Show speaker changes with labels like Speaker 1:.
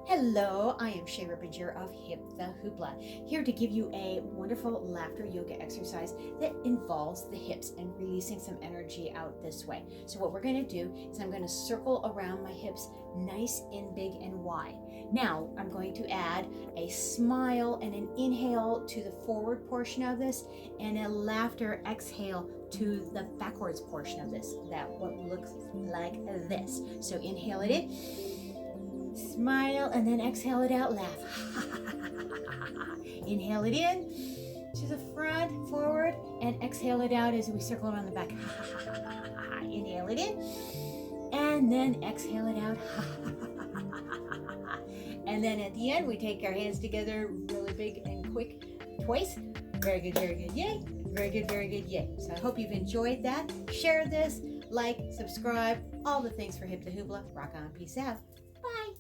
Speaker 1: Hello, I am Shay Rippinger of Hip the Hoopla, here to give you a wonderful laughter yoga exercise that involves the hips and releasing some energy out this way. So what we're going to do is I'm going to circle around my hips nice and big and wide. Now I'm going to add a smile and an inhale to the forward portion of this and a laughter exhale to the backwards portion of this. That what looks like this. So inhale it in, smile, and then exhale it out, laugh. Inhale it in to the front, forward, and exhale it out as we circle around the back. Inhale it in, and then exhale it out. And then at the end, we take our hands together really big and quick twice. Very good, yay. Very good, yay. So I hope you've enjoyed that. Share this, like, subscribe, all the things for Hip the Hoopla. Rock on, peace out. Bye.